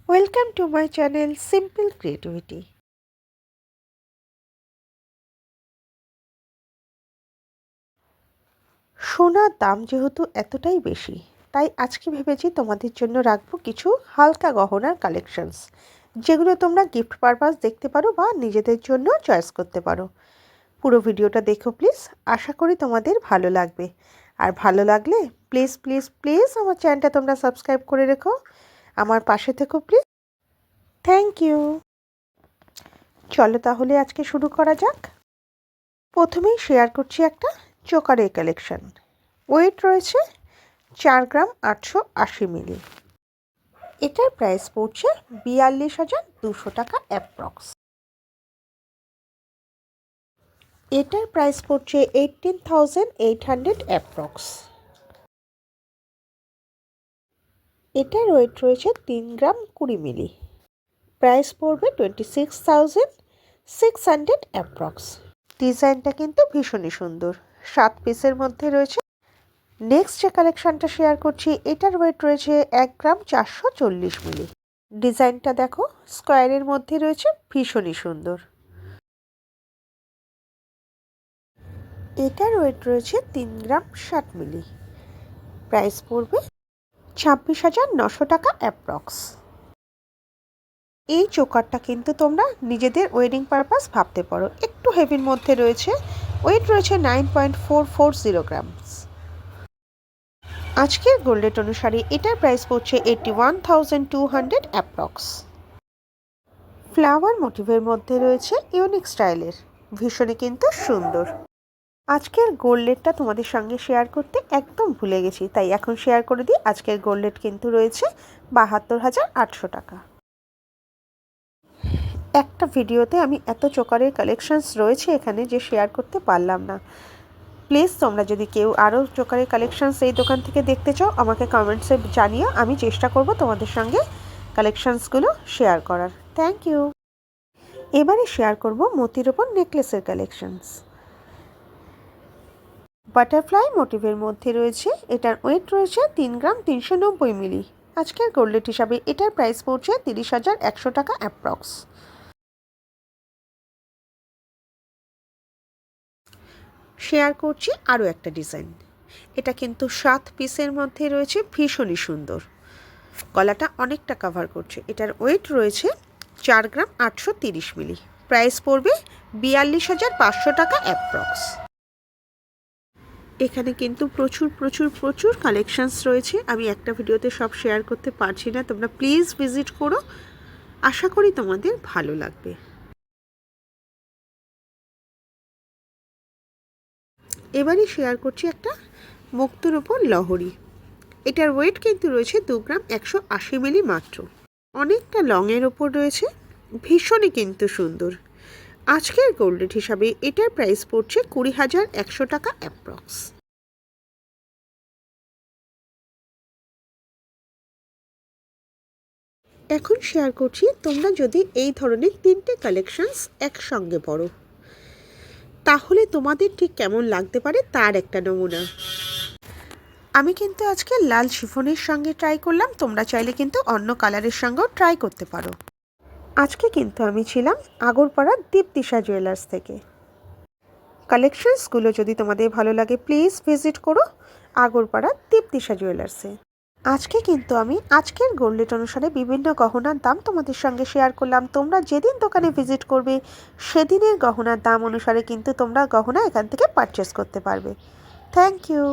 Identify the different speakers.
Speaker 1: Welcome to my channel Simple Creativity. সোনার দাম যেহেতু এতটাই বেশি, তাই আজকে ভেবেছি তোমাদের জন্য রাখবো কিছু হালকা গহনার কালেকশনস, যেগুলো তোমরা গিফট পারপাস দেখতে পারো বা নিজেদের জন্য চয়েস করতে পারো। পুরো ভিডিওটা দেখো প্লিজ, আশা করি তোমাদের ভালো লাগবে। আর ভালো লাগলে প্লিজ প্লিজ প্লিজ আমার চ্যানেলটা তোমরা সাবস্ক্রাইব করে রেখো, আমার পাশে থেকো প্লিজ। Thank you. চলো তাহলে আজকে শুরু করা যাক। প্রথমেই শেয়ার করছি একটা চোকারের কালেকশন। ওয়েট রয়েছে 4 গ্রাম 880 মিলি। এটার প্রাইস পড়ছে 42,200 টাকা অ্যাপ্রক্স। এটার প্রাইস পড়ছে 18,800 অ্যাপ্রক্স। এটার ওয়েট রয়েছে 3 গ্রাম 20 মিলি। প্রাইস পড়বে 26,600 অ্যাপ্রক্স। ডিজাইনটা কিন্তু ভীষণই সুন্দর, 7 পিসের মধ্যে রয়েছে। নেক্সট যে কালেকশনটা শেয়ার করছি, এটার ওয়েট রয়েছে 1 গ্রাম 440 মিলি। ডিজাইনটা দেখো, স্কোয়ারের মধ্যে রয়েছে, ভীষণই সুন্দর। এটার ওয়েট রয়েছে 3 গ্রাম 60 মিলি। প্রাইস পড়বে 26,900 টাকা অ্যাপ্রক্স। এই চোকারটা কিন্তু তোমরা নিজেদের ওয়েডিং পারপাস ভাবতে পারো। একটু হেভির মধ্যে রয়েছে, ওয়েট রয়েছে 9.440 গ্রামস। আজকের গোল্ড রেট অনুসারে এটার প্রাইস পড়ছে 81,200 অ্যাপ্রক্স। ফ্লাওয়ার মোটিভের মধ্যে রয়েছে ইউনিক স্টাইলের, ভীষণই কিন্তু সুন্দর। আজকের গোল্ড রেটটা তোমাদের সঙ্গে শেয়ার করতে একদম ভুলে গেছি, তাই এখন শেয়ার করে দিই। আজকের গোল্ড রেট কিন্তু রয়েছে 72,800 টাকা। একটা ভিডিওতে আমি এত চোকারের কালেকশনস রয়েছে এখানে যে শেয়ার করতে পারলাম না। প্লিজ তোমরা যদি কেউ আরও চোকারের কালেকশনস এই দোকান থেকে দেখতে চাও, আমাকে কমেন্টসে জানিও, আমি চেষ্টা করব তোমাদের সঙ্গে কালেকশনসগুলো শেয়ার করার। Thank you. এবারে শেয়ার করব মতির ওপর নেকলেসের কালেকশনস। বাটারফ্লাই মোটিভের মধ্যে রয়েছে, এটার ওয়েট রয়েছে 3 গ্রাম 390 মিলি। আজকের গোল্ড রেট হিসাবে এটার প্রাইস পড়ছে 30,100 টাকা অ্যাপ্রক্স। শেয়ার করছি আরও একটা ডিজাইন। এটা কিন্তু 7 পিসের মধ্যে রয়েছে, ভীষণই সুন্দর। গলাটা অনেকটা কভার করছে। এটার ওয়েট রয়েছে 4 গ্রাম 830 মিলি। প্রাইস পড়বে 42,500 টাকা অ্যাপ্রক্স। এখানে কিন্তু প্রচুর প্রচুর প্রচুর কালেকশনস রয়েছে, আমি একটা ভিডিওতে সব শেয়ার করতে পারছি না। তোমরা প্লিজ ভিজিট করো, আশা করি তোমাদের ভালো লাগবে। এবারে শেয়ার করছি একটা মুক্তোর উপর লহরি। এটার ওয়েট কিন্তু রয়েছে 2 গ্রাম 180 মিলি মাত্র। অনেকটা লংয়ের ওপর রয়েছে, ভীষণই কিন্তু সুন্দর। আজকের গোল্ড রেট হিসাবে এটার প্রাইস পড়ছে 20,100 টাকা অ্যাপ্রক্স। এখন শেয়ার করছি, তোমরা যদি এই ধরনের 3টে কালেকশনস একসঙ্গে পড়ো, তাহলে তোমাদের ঠিক কেমন লাগতে পারে তার একটা নমুনা। আমি কিন্তু আজকে লাল শিফনের সঙ্গে ট্রাই করলাম, তোমরা চাইলে কিন্তু অন্য কালারের সঙ্গেও ট্রাই করতে পারো। আজকে কিন্তু আমি ছিলাম আগরপাড়ার দীপ্তিশা জুয়েলার্স থেকে। কালেকশনসগুলো যদি তোমাদের ভালো লাগে প্লিজ ভিজিট করো আগরপাড়ার দীপ্তিশা জুয়েলার্সে। আজকে কিন্তু আমি আজকের গোল্ড রেট অনুসারে বিভিন্ন গহনার দাম তোমাদের সঙ্গে শেয়ার করলাম। তোমরা যেদিন দোকানে ভিজিট করবে সেদিনের গহনার দাম অনুসারে কিন্তু তোমরা গহনা এখান থেকে পারচেস করতে পারবে। Thank you.